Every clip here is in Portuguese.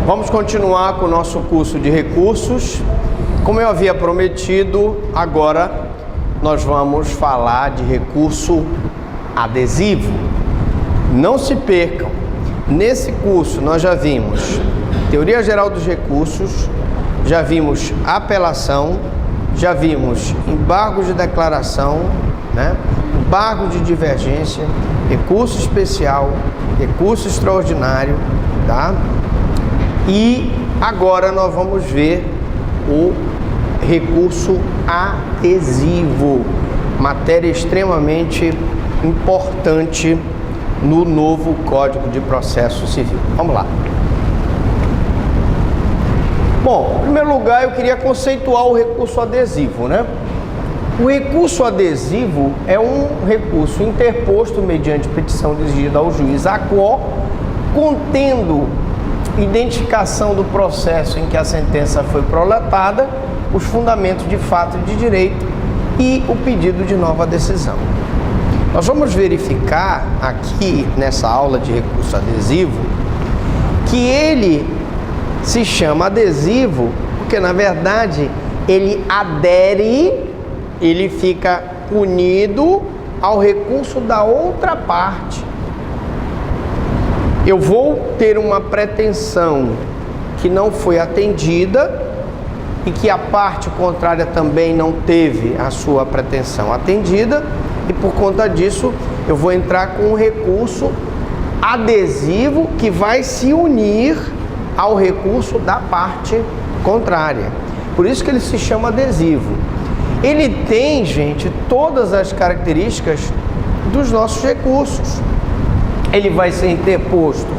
Vamos continuar com o nosso curso de recursos. Como eu havia prometido, agora nós vamos falar de recurso adesivo. Não se percam, nesse curso nós já vimos teoria geral dos recursos, já vimos apelação, já vimos embargo de declaração, embargo de divergência, recurso especial, recurso extraordinário, tá? E agora nós vamos ver o recurso adesivo, matéria extremamente importante no novo Código de Processo Civil. Vamos lá. Bom, em primeiro lugar eu queria conceituar o recurso adesivo, O recurso adesivo é um recurso interposto mediante petição dirigida ao juiz à qual, contendo identificação do processo em que a sentença foi prolatada, os fundamentos de fato e de direito e o pedido de nova decisão. Nós vamos verificar aqui nessa aula de recurso adesivo que ele se chama adesivo porque na verdade ele adere, ele fica unido ao recurso da outra parte. Eu vou ter uma pretensão que não foi atendida e que a parte contrária também não teve a sua pretensão atendida e por conta disso eu vou entrar com um recurso adesivo que vai se unir ao recurso da parte contrária. Por isso que ele se chama adesivo. Ele tem, gente, todas as características dos nossos recursos. Ele vai ser interposto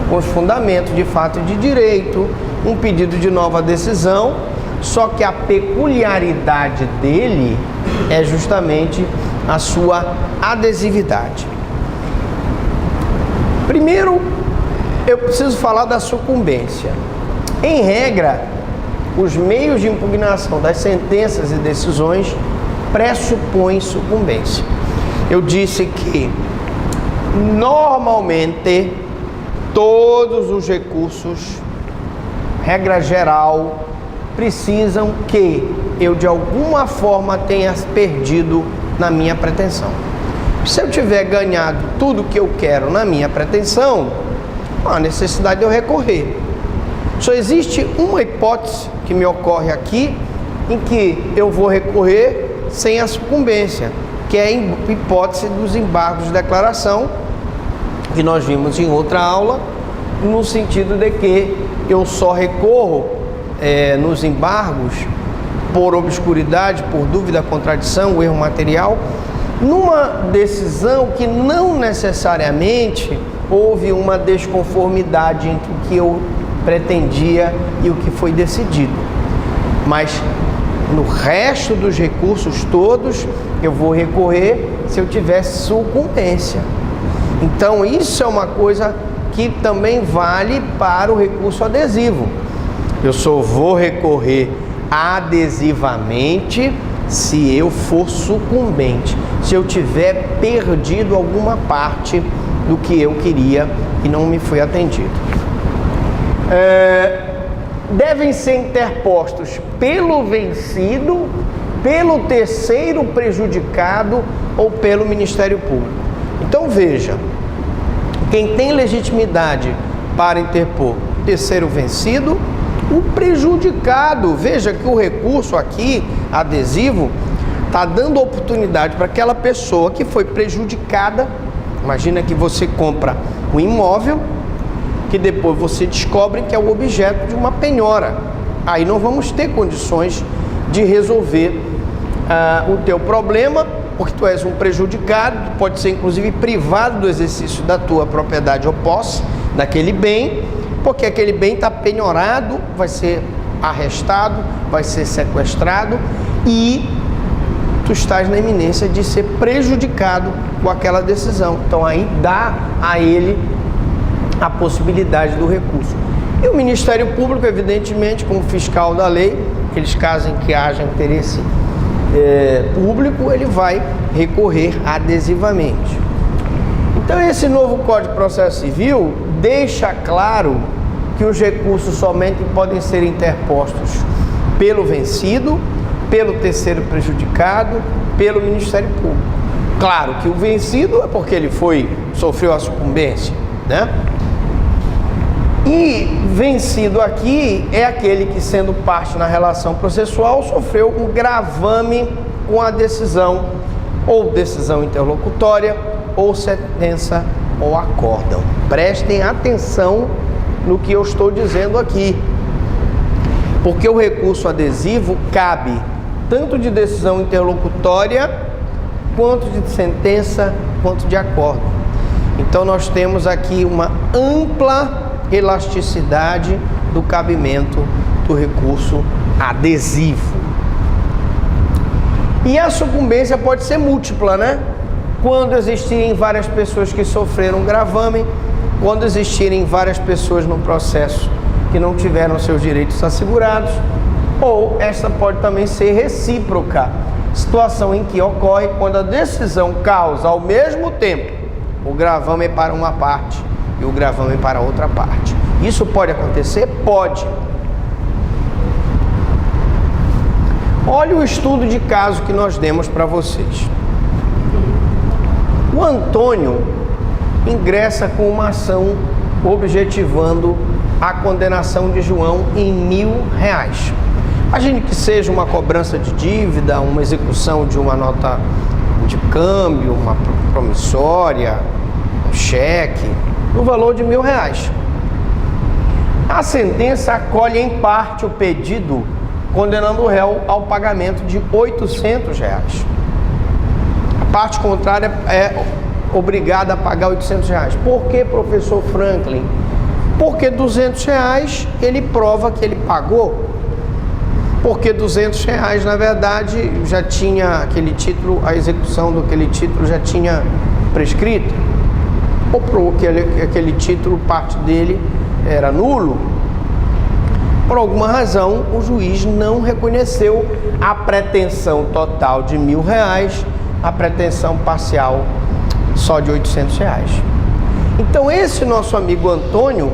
com os fundamentos de fato e de direito, um pedido de nova decisão, só que a peculiaridade dele é justamente a sua adesividade. Primeiro, eu preciso falar da sucumbência. Em regra, os meios de impugnação das sentenças e decisões pressupõem sucumbência. Eu disse que normalmente todos os recursos, regra geral, precisam que eu de alguma forma tenha perdido na minha pretensão. Se eu tiver ganhado tudo que eu quero na minha pretensão, não há necessidade de eu recorrer. Só existe uma hipótese que me ocorre aqui em que eu vou recorrer sem a sucumbência, que é a hipótese dos embargos de declaração, que nós vimos em outra aula, no sentido de que eu só recorro nos embargos por obscuridade, por dúvida, contradição, erro material, numa decisão que não necessariamente houve uma desconformidade entre o que eu pretendia e o que foi decidido. Mas no resto dos recursos todos, eu vou recorrer se eu tivesse sucumbência. Então, isso é uma coisa que também vale para o recurso adesivo. Eu só vou recorrer adesivamente se eu for sucumbente, se eu tiver perdido alguma parte do que eu queria e não me foi atendido. Devem ser interpostos pelo vencido, pelo terceiro prejudicado ou pelo Ministério Público. Então veja, quem tem legitimidade para interpor o terceiro vencido, o prejudicado. Veja que o recurso aqui, adesivo, está dando oportunidade para aquela pessoa que foi prejudicada. Imagina que você compra um imóvel que depois você descobre que é o objeto de uma penhora. Aí não vamos ter condições de resolver o teu problema, porque tu és um prejudicado, tu pode ser inclusive privado do exercício da tua propriedade ou posse daquele bem, porque aquele bem está penhorado, vai ser arrestado, vai ser sequestrado e tu estás na iminência de ser prejudicado com aquela decisão. Então aí dá a ele a possibilidade do recurso. E o Ministério Público, evidentemente, como fiscal da lei, aqueles casos em que haja interesse público, ele vai recorrer adesivamente. Então esse novo Código de Processo Civil deixa claro que os recursos somente podem ser interpostos pelo vencido, pelo terceiro prejudicado, pelo Ministério Público. Claro que o vencido é porque ele sofreu a sucumbência, né? E vencido aqui é aquele que, sendo parte na relação processual, sofreu um gravame com a decisão, ou decisão interlocutória, ou sentença ou acórdão. Prestem atenção no que eu estou dizendo aqui, porque o recurso adesivo cabe tanto de decisão interlocutória, quanto de sentença, quanto de acórdão. Então nós temos aqui uma ampla elasticidade do cabimento do recurso adesivo. E a sucumbência pode ser múltipla, né? Quando existirem várias pessoas que sofreram gravame, quando existirem várias pessoas no processo que não tiveram seus direitos assegurados, ou esta pode também ser recíproca, situação em que ocorre quando a decisão causa ao mesmo tempo o gravame para uma parte e o gravame para outra parte. Isso pode acontecer? Pode. Olha o estudo de caso que nós demos para vocês. O Antônio ingressa com uma ação objetivando a condenação de João em R$1.000. Imagine que seja uma cobrança de dívida, uma execução de uma nota de câmbio, uma promissória, um cheque, no valor de R$1.000. A sentença acolhe em parte o pedido, condenando o réu ao pagamento de R$800. A parte contrária é obrigada a pagar R$800. Por que, professor Franklin? Porque R$200 ele prova que ele pagou. Porque R$200, na verdade, já tinha aquele título, a execução daquele título já tinha prescrito. Ou porque aquele título, parte dele era nulo. Por alguma razão, o juiz não reconheceu a pretensão total de R$1.000, a pretensão parcial só de R$800. Então, esse nosso amigo Antônio,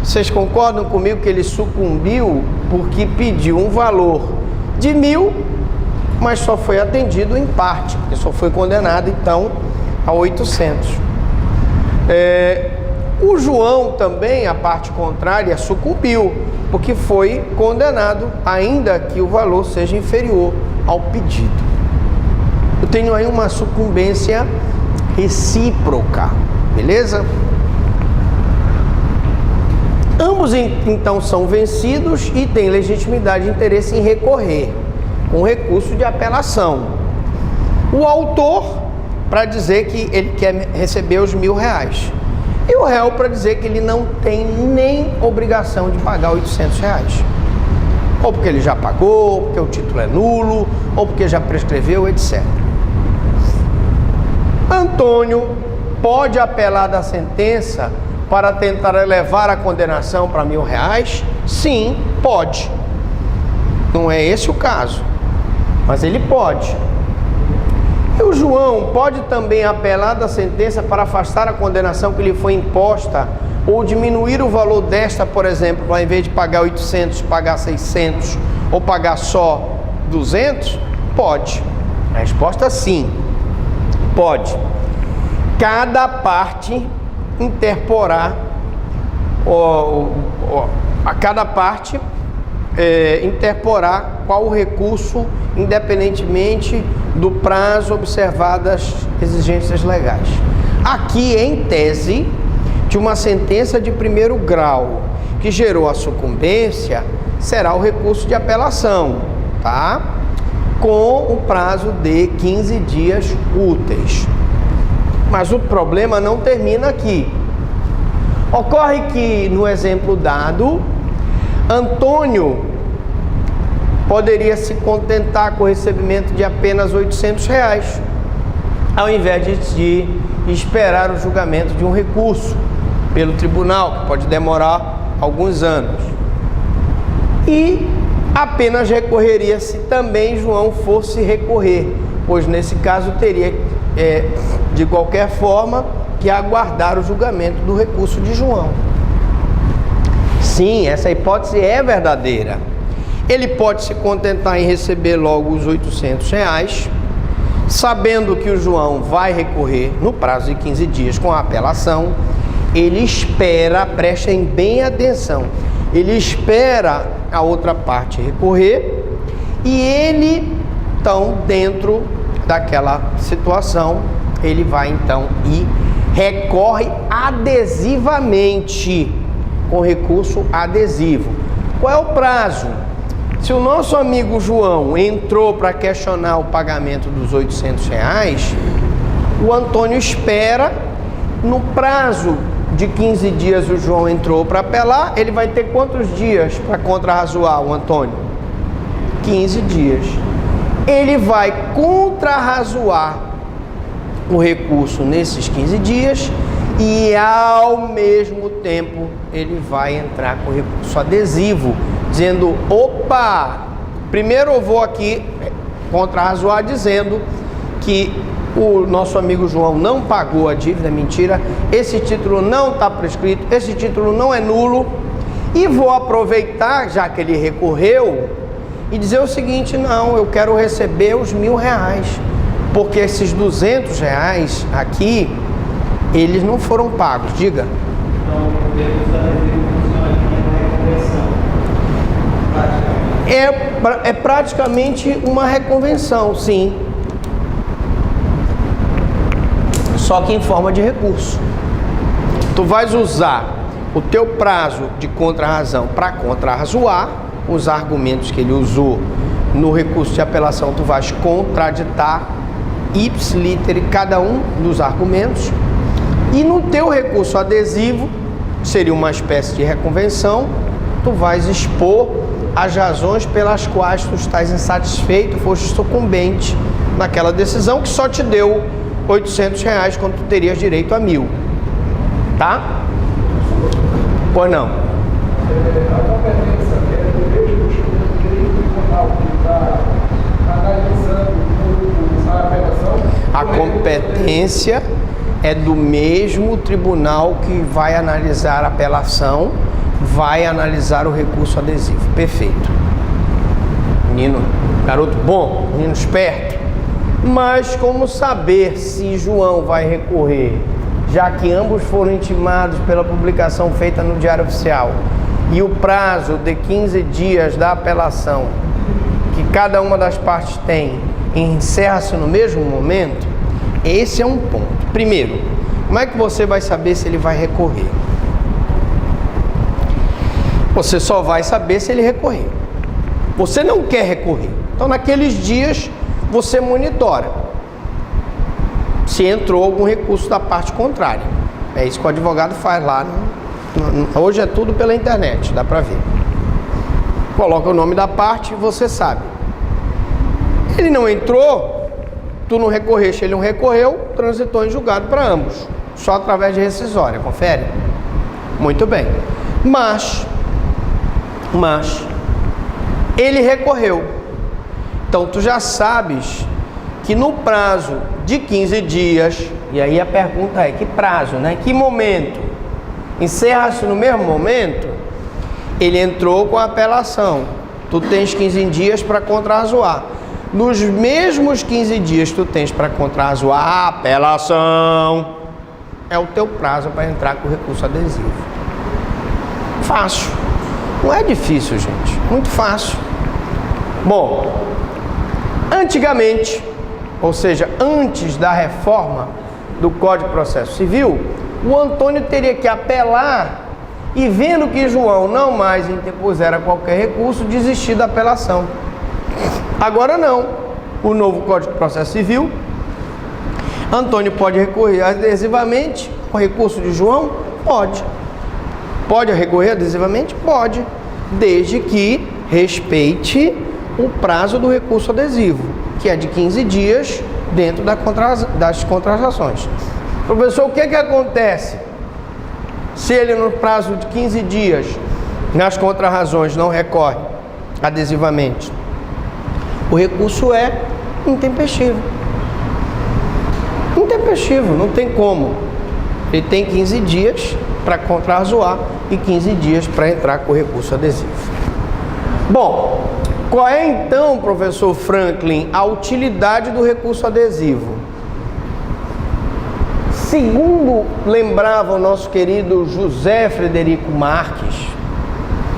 vocês concordam comigo que ele sucumbiu porque pediu um valor de 1.000, mas só foi atendido em parte, porque só foi condenado, então, a 800. O João também, a parte contrária, sucumbiu, porque foi condenado, ainda que o valor seja inferior ao pedido. Eu tenho aí uma sucumbência recíproca, beleza? Ambos, então, são vencidos e têm legitimidade e interesse em recorrer, com recurso de apelação. O autor, para dizer que ele quer receber os R$1.000. E o réu para dizer que ele não tem nem obrigação de pagar R$800. Ou porque ele já pagou, ou porque o título é nulo, ou porque já prescreveu, etc. Antônio pode apelar da sentença para tentar elevar a condenação para R$1.000? Sim, pode. Não é esse o caso, mas ele pode. E o João pode também apelar da sentença para afastar a condenação que lhe foi imposta ou diminuir o valor desta, por exemplo, ao invés de pagar 800, pagar 600 ou pagar só 200? Pode. A resposta é sim, pode. Cada parte interporá, a cada parte interporá qual o recurso, independentemente do prazo observado as exigências legais. Aqui, em tese, de uma sentença de primeiro grau que gerou a sucumbência, será o recurso de apelação, tá? Com o prazo de 15 dias úteis. Mas o problema não termina aqui. Ocorre que, no exemplo dado, Antônio poderia se contentar com o recebimento de apenas R$800, ao invés de esperar o julgamento de um recurso pelo tribunal, que pode demorar alguns anos. E apenas recorreria se também João fosse recorrer, pois nesse caso teria, de qualquer forma, que aguardar o julgamento do recurso de João. Sim, essa hipótese é verdadeira. Ele pode se contentar em receber logo os R$800, sabendo que o João vai recorrer no prazo de 15 dias com a apelação. Ele espera, prestem bem atenção, ele espera a outra parte recorrer e ele, então, dentro daquela situação, ele vai então e recorre adesivamente, com recurso adesivo. Qual é o prazo? Se o nosso amigo João entrou para questionar o pagamento dos R$800, o Antônio espera, no prazo de 15 dias o João entrou para apelar, ele vai ter quantos dias para contrarrazoar o Antônio? 15 dias. Ele vai contrarrazoar o recurso nesses 15 dias e, ao mesmo tempo, ele vai entrar com recurso adesivo, dizendo, opa, primeiro eu vou aqui contrarrazoar dizendo que o nosso amigo João não pagou a dívida, mentira, esse título não está prescrito, esse título não é nulo, e vou aproveitar, já que ele recorreu, e dizer o seguinte, não, eu quero receber os R$1.000, porque esses R$200 aqui, eles não foram pagos, diga. Então, o recurso adesivo funciona aqui na reconvenção. É praticamente uma reconvenção, sim. Só que em forma de recurso. Tu vais usar o teu prazo de contrarrazão para contrarrazoar os argumentos que ele usou no recurso de apelação. Tu vais contraditar ipsiliter cada um dos argumentos, e no teu recurso adesivo, seria uma espécie de reconvenção, tu vais expor as razões pelas quais tu estás insatisfeito, foste sucumbente naquela decisão que só te deu R$800 quando tu terias direito a 1.000, tá? Pois não? A competência é do mesmo tribunal que está analisando a apelação? A competência é do mesmo tribunal que vai analisar a apelação, vai analisar o recurso adesivo. Perfeito. Menino, garoto bom, menino esperto. Mas como saber se João vai recorrer, já que ambos foram intimados pela publicação feita no Diário Oficial e o prazo de 15 dias da apelação que cada uma das partes tem encerra-se no mesmo momento? Esse é um ponto. Primeiro, como é que você vai saber se ele vai recorrer? Você só vai saber se ele recorrer. Você não quer recorrer. Então, naqueles dias, você monitora se entrou algum recurso da parte contrária. É isso que o advogado faz lá. Hoje é tudo pela internet, dá pra ver. Coloca o nome da parte e você sabe. Ele não entrou, tu não recorreste, ele não recorreu, transitou em julgado para ambos. Só através de rescisória, confere? Muito bem. Mas, ele recorreu. Então, tu já sabes que no prazo de 15 dias, e aí a pergunta é, que prazo, né? Que momento? Encerra-se no mesmo momento? Ele entrou com a apelação. Tu tens 15 dias para contrarrazoar. Nos mesmos 15 dias tu tens para contrarrazoar a apelação, é o teu prazo para entrar com o recurso adesivo. Fácil. Não é difícil, gente. Muito fácil. Bom, antigamente, ou seja, antes da reforma do Código de Processo Civil, o Antônio teria que apelar e, vendo que João não mais interpusera qualquer recurso, desistir da apelação. Agora não. O novo Código de Processo Civil, Antônio pode recorrer adesivamente ao recurso de João? Pode. Pode recorrer adesivamente? Pode, desde que respeite o prazo do recurso adesivo, que é de 15 dias dentro das contratações. Professor, o que acontece se ele, no prazo de 15 dias, nas contrarrazões, não recorre adesivamente? O recurso é intempestivo. Intempestivo, não tem como. Ele tem 15 dias para contrarrazoar e 15 dias para entrar com o recurso adesivo. Bom, qual é então, professor Franklin, a utilidade do recurso adesivo? Segundo lembrava o nosso querido José Frederico Marques,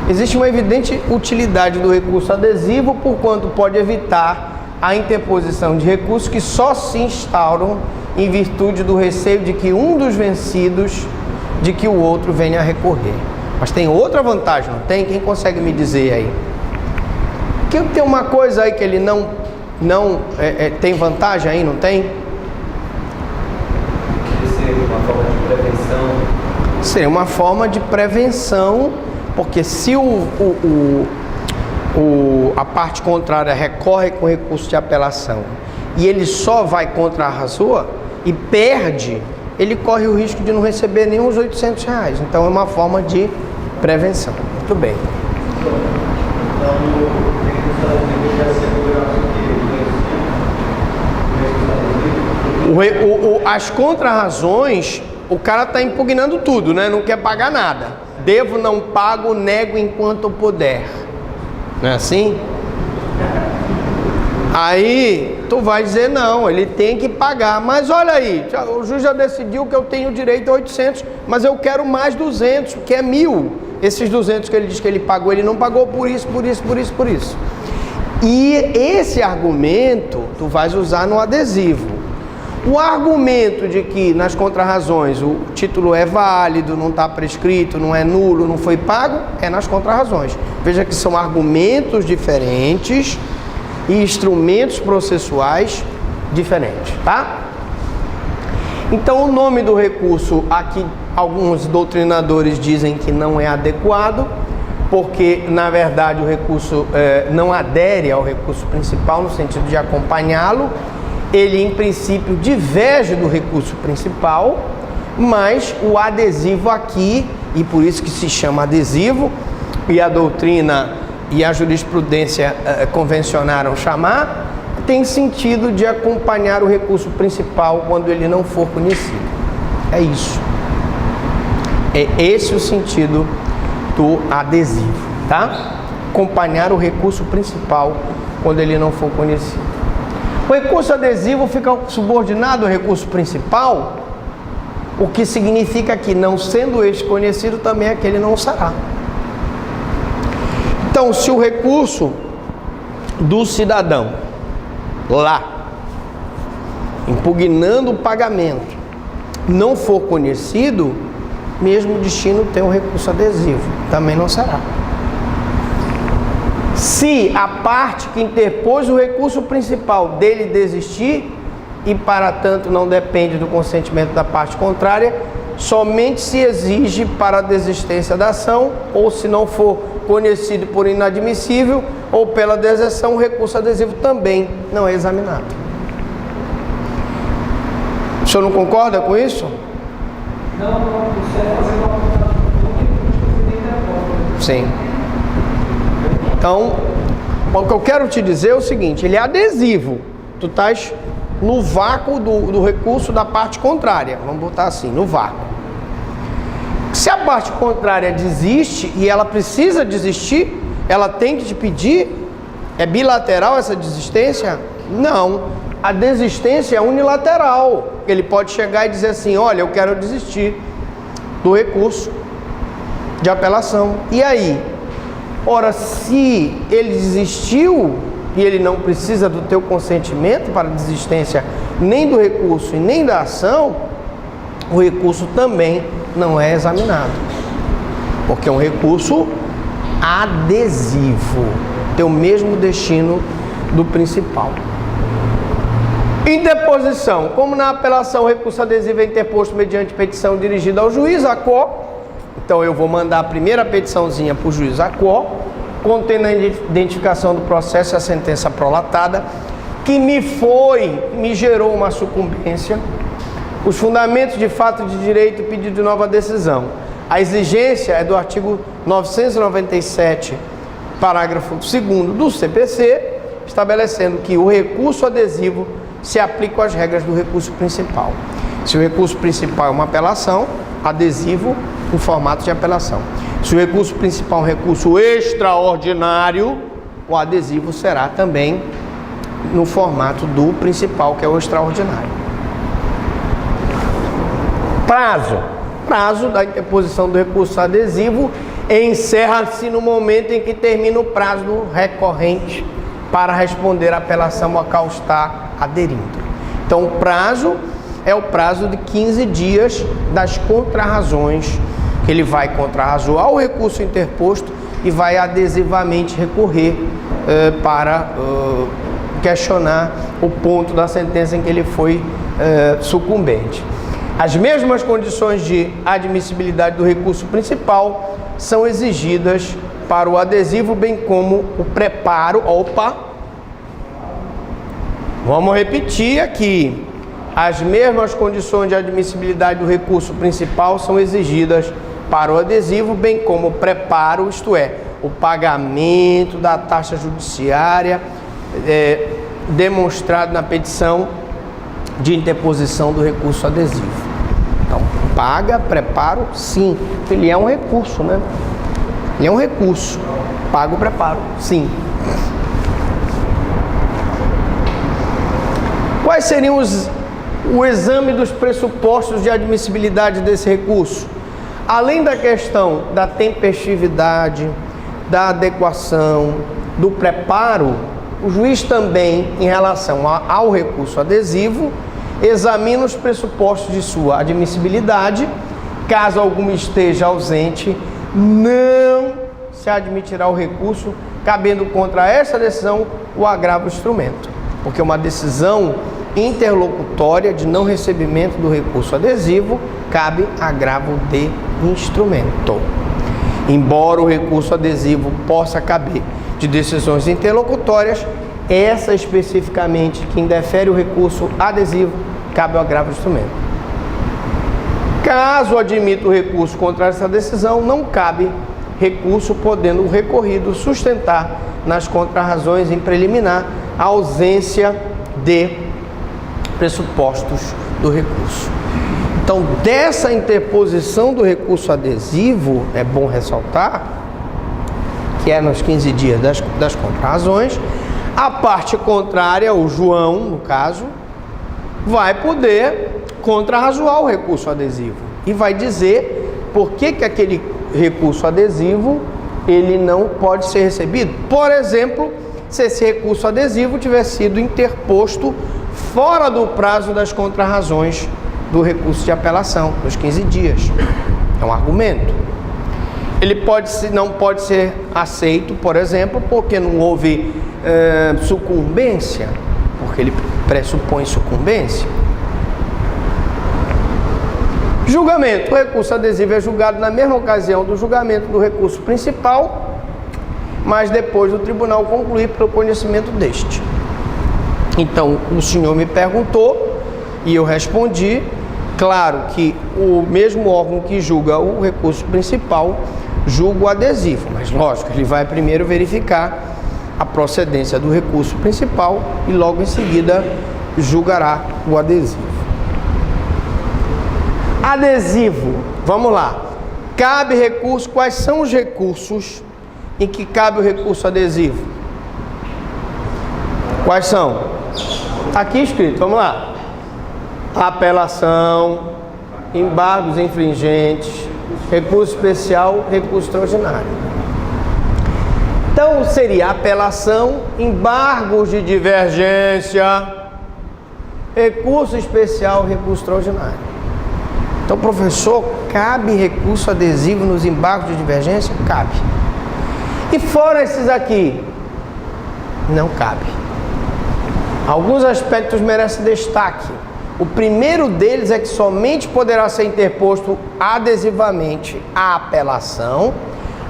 existe uma evidente utilidade do recurso adesivo, porquanto pode evitar a interposição de recursos que só se instauram em virtude do receio de que um dos vencidos, de que o outro venha a recorrer. Mas tem outra vantagem, não tem? Quem consegue me dizer aí? Que tem uma coisa aí que ele não tem vantagem aí, não tem? Seria uma forma de prevenção. Seria uma forma de prevenção, porque se a parte contrária recorre com recurso de apelação e ele só vai contra a razão e perde, ele corre o risco de não receber nem os R$800. Então é uma forma de prevenção. Muito bem. Então, o recurso adesivo já se As contrarrazões, o cara está impugnando tudo, né? Não quer pagar nada. Devo, não pago, nego enquanto puder. Não é assim? Aí tu vai dizer não, ele tem que pagar. Mas olha aí, o juiz já decidiu que eu tenho direito a 800, mas eu quero mais 200, que é 1.000. Esses 200 que ele diz que ele pagou, ele não pagou por isso. E esse argumento tu vais usar no adesivo. O argumento de que nas contrarrazões o título é válido, não está prescrito, não é nulo, não foi pago, é nas contrarrazões. Veja que são argumentos diferentes e instrumentos processuais diferentes, tá? Então o nome do recurso aqui, alguns doutrinadores dizem que não é adequado, porque na verdade o recurso não adere ao recurso principal no sentido de acompanhá-lo. Ele em princípio diverge do recurso principal, mas o adesivo aqui, e por isso que se chama adesivo, e a doutrina e a jurisprudência convencionaram chamar, tem sentido de acompanhar o recurso principal quando ele não for conhecido. É isso. É esse o sentido do adesivo, tá? Acompanhar o recurso principal quando ele não for conhecido. O recurso adesivo fica subordinado ao recurso principal, o que significa que, não sendo este conhecido, também aquele não será. Então, se o recurso do cidadão lá, impugnando o pagamento, não for conhecido, mesmo o destino tem um recurso adesivo, também não será. Se a parte que interpôs o recurso principal dele desistir, e para tanto não depende do consentimento da parte contrária, somente se exige para a desistência da ação, ou se não for conhecido por inadmissível, ou pela deserção, o recurso adesivo também não é examinado. O senhor não concorda com isso? Não, isso é fazer uma Sim. Então, o que eu quero te dizer é o seguinte, ele é adesivo. Tu estás no vácuo do recurso da parte contrária. Vamos botar assim, no vácuo. Se a parte contrária desiste e ela precisa desistir, ela tem que te pedir. É bilateral essa desistência? Não. A desistência é unilateral. Ele pode chegar e dizer assim, olha, eu quero desistir do recurso de apelação. E aí? Ora, se ele desistiu e ele não precisa do teu consentimento para a desistência nem do recurso e nem da ação, o recurso também não é examinado, porque é um recurso adesivo, tem o mesmo destino do principal. Interposição. Como na apelação o recurso adesivo é interposto mediante petição dirigida ao juiz, a qual então eu vou mandar a primeira petiçãozinha para o juiz AQUO, contendo a identificação do processo e a sentença prolatada, que me gerou uma sucumbência, os fundamentos de fato de direito e pedido de nova decisão. A exigência é do artigo 997, parágrafo 2º do CPC, estabelecendo que o recurso adesivo se aplica às regras do recurso principal. Se o recurso principal é uma apelação, adesivo em formato de apelação. Se o recurso principal é um recurso extraordinário, o adesivo será também no formato do principal, que é o extraordinário. Prazo da interposição do recurso adesivo encerra-se no momento em que termina o prazo do recorrente para responder à apelação a qual está aderindo. Então, o prazo é o prazo de 15 dias das contrarrazões, que ele vai contrarrazoar o recurso interposto e vai adesivamente recorrer para questionar o ponto da sentença em que ele foi sucumbente. As mesmas condições de admissibilidade do recurso principal são exigidas para o adesivo, bem como o preparo. Vamos repetir aqui. As mesmas condições de admissibilidade do recurso principal são exigidas para o adesivo, bem como o preparo, isto é, o pagamento da taxa judiciária demonstrado na petição de interposição do recurso adesivo. Então, preparo, sim. Ele é um recurso, né? Ele é um recurso. Paga o preparo, sim. Quais seriam o exame dos pressupostos de admissibilidade desse recurso? Além da questão da tempestividade, da adequação, do preparo, o juiz também, em relação ao recurso adesivo, examina os pressupostos de sua admissibilidade. Caso algum esteja ausente, não se admitirá o recurso, cabendo contra essa decisão o agravo do instrumento, porque uma decisão interlocutória de não recebimento do recurso adesivo cabe agravo de instrumento. Embora o recurso adesivo possa caber de decisões interlocutórias, essa especificamente que indefere o recurso adesivo cabe o agravo do instrumento. Caso admita o recurso contra essa decisão, não cabe recurso, podendo o recorrido sustentar nas contrarrazões em preliminar a ausência de pressupostos do recurso. Então, dessa interposição do recurso adesivo, é bom ressaltar que é nos 15 dias das contrarrazões, a parte contrária, o João, no caso, vai poder contrarrazoar o recurso adesivo e vai dizer por que aquele recurso adesivo ele não pode ser recebido. Por exemplo, se esse recurso adesivo tiver sido interposto fora do prazo das contrarrazões do recurso de apelação, dos 15 dias. É um argumento. Ele não pode ser aceito, por exemplo, porque não houve sucumbência, porque ele pressupõe sucumbência. Julgamento. O recurso adesivo é julgado na mesma ocasião do julgamento do recurso principal, mas depois do tribunal concluir pelo conhecimento deste. Então, o senhor me perguntou e eu respondi. Claro que o mesmo órgão que julga o recurso principal julga o adesivo, mas lógico, ele vai primeiro verificar a procedência do recurso principal e logo em seguida julgará o adesivo. Adesivo, vamos lá. Cabe recurso, quais são os recursos em que cabe o recurso adesivo? Quais são? Está aqui escrito, vamos lá. Apelação, embargos infringentes, recurso especial, recurso extraordinário. Então seria apelação, embargos de divergência, recurso especial, recurso extraordinário. Então, professor, cabe recurso adesivo nos embargos de divergência? Cabe. E fora esses aqui? Não cabe. Alguns aspectos merecem destaque. O primeiro deles é que somente poderá ser interposto adesivamente a apelação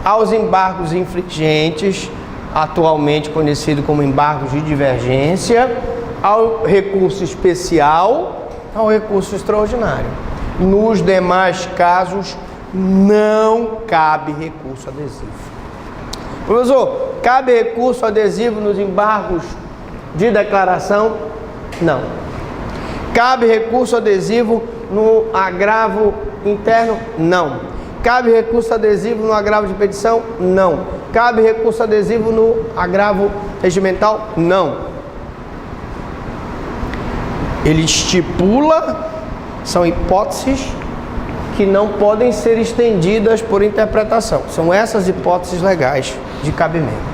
aos embargos infringentes, atualmente conhecido como embargos de divergência, ao recurso especial, ao recurso extraordinário. Nos demais casos, não cabe recurso adesivo. Professor, cabe recurso adesivo nos embargos de declaração? Não. Cabe recurso adesivo no agravo interno? Não. Cabe recurso adesivo no agravo de petição? Não. Cabe recurso adesivo no agravo regimental? Não. Ele estipula, são hipóteses que não podem ser estendidas por interpretação. São essas hipóteses legais de cabimento.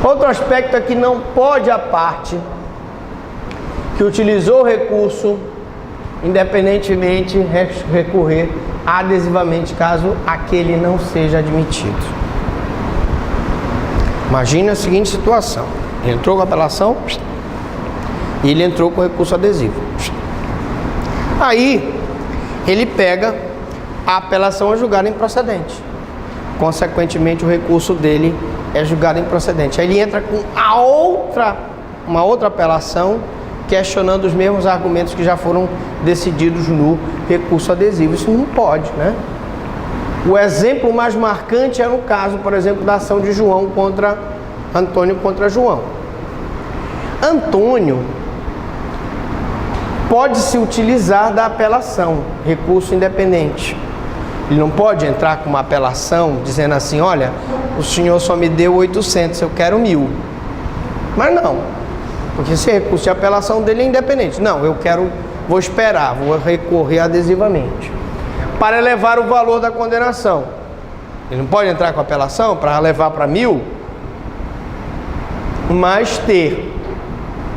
Outro aspecto é que não pode a parte que utilizou o recurso independentemente recorrer adesivamente caso aquele não seja admitido. Imagine a seguinte situação: ele entrou com a apelação e ele entrou com recurso adesivo. Aí ele pega a apelação a julgada improcedente. Consequentemente, o recurso dele é julgado improcedente. Aí ele entra com uma outra apelação questionando os mesmos argumentos que já foram decididos no recurso adesivo. Isso não pode, né? O exemplo mais marcante é no caso, por exemplo, da ação de João contra Antônio contra João. Antônio pode se utilizar da apelação, recurso independente. Ele não pode entrar com uma apelação dizendo assim: olha, o senhor só me deu 800, eu quero 1.000. Mas não, porque esse recurso de apelação dele é independente. Não, vou esperar, vou recorrer adesivamente para elevar o valor da condenação. Ele não pode entrar com apelação para levar para 1.000, mas ter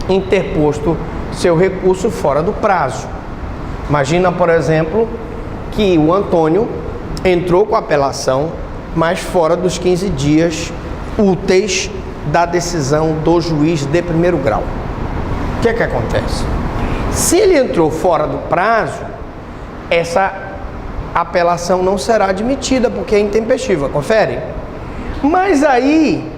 interposto seu recurso fora do prazo. Imagina, por exemplo, que o Antônio entrou com a apelação, mas fora dos 15 dias úteis da decisão do juiz de primeiro grau. O que é que acontece? Se ele entrou fora do prazo, essa apelação não será admitida, porque é intempestiva, confere? Mas aí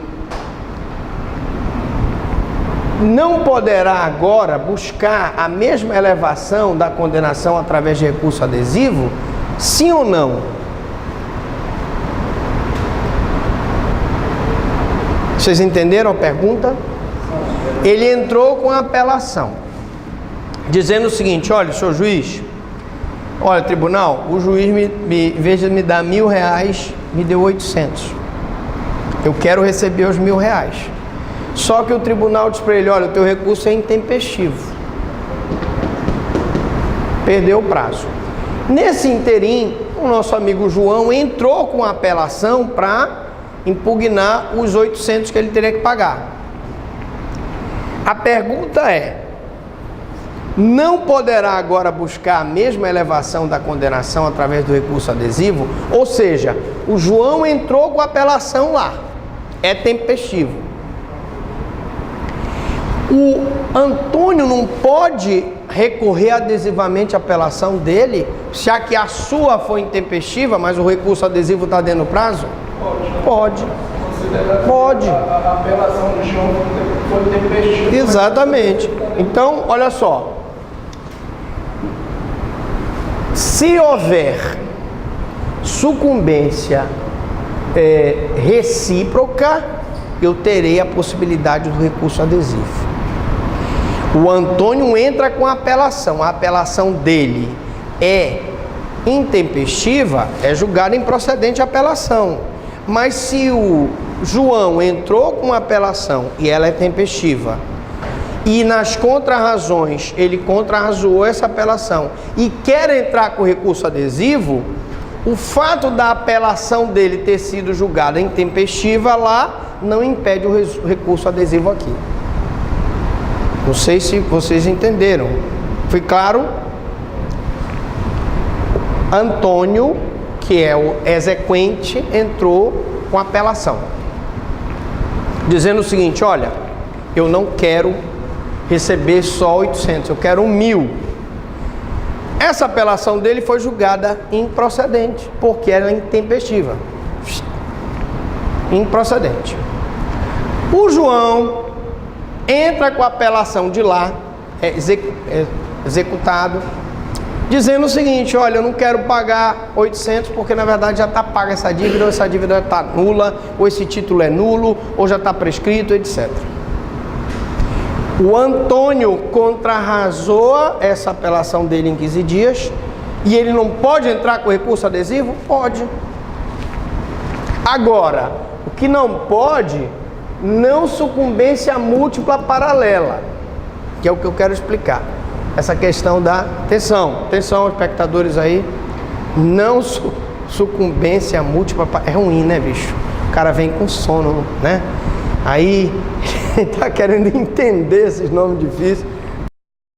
não poderá agora buscar a mesma elevação da condenação através de recurso adesivo? Sim ou não? Vocês entenderam a pergunta? Ele entrou com a apelação, dizendo o seguinte: olha, senhor juiz, olha, tribunal, o juiz em vez de me dar R$1.000, me deu 800. Eu quero receber os R$1.000. Só que o tribunal diz para ele: olha, o teu recurso é intempestivo. Perdeu o prazo. Nesse interim, o nosso amigo João entrou com a apelação para impugnar os 800 que ele teria que pagar. A pergunta é: não poderá agora buscar a mesma elevação da condenação através do recurso adesivo? Ou seja, o João entrou com a apelação lá, é tempestivo. O Antônio não pode recorrer adesivamente à apelação dele, já que a sua foi intempestiva, mas o recurso adesivo está dentro do prazo? Pode. Pode. A apelação do João foi tempestiva. Exatamente. Então, olha só. Se houver sucumbência recíproca, eu terei a possibilidade do recurso adesivo. O Antônio entra com a apelação dele é intempestiva, é julgada improcedente a apelação. Mas se o João entrou com a apelação e ela é tempestiva, e nas contrarrazões ele contrarrazou essa apelação e quer entrar com recurso adesivo, o fato da apelação dele ter sido julgada intempestiva lá não impede o recurso adesivo aqui. Não sei se vocês entenderam. Foi claro? Antônio, que é o exequente, entrou com apelação, dizendo o seguinte: olha, eu não quero receber só 800, eu quero 1.000. Essa apelação dele foi julgada improcedente, porque era intempestiva. Improcedente. O João entra com a apelação de lá, executado, dizendo o seguinte: olha, eu não quero pagar 800 porque na verdade já está paga essa dívida, ou essa dívida está nula, ou esse título é nulo, ou já está prescrito, etc. O Antônio contrarrazoa essa apelação dele em 15 dias e ele não pode entrar com recurso adesivo? Pode. Agora, o que não pode, não sucumbência múltipla paralela, que é o que eu quero explicar. Essa questão da... Atenção, espectadores aí, não sucumbência múltipla, é ruim, né, bicho? O cara vem com sono, né? Aí, ele tá querendo entender esses nomes difíceis.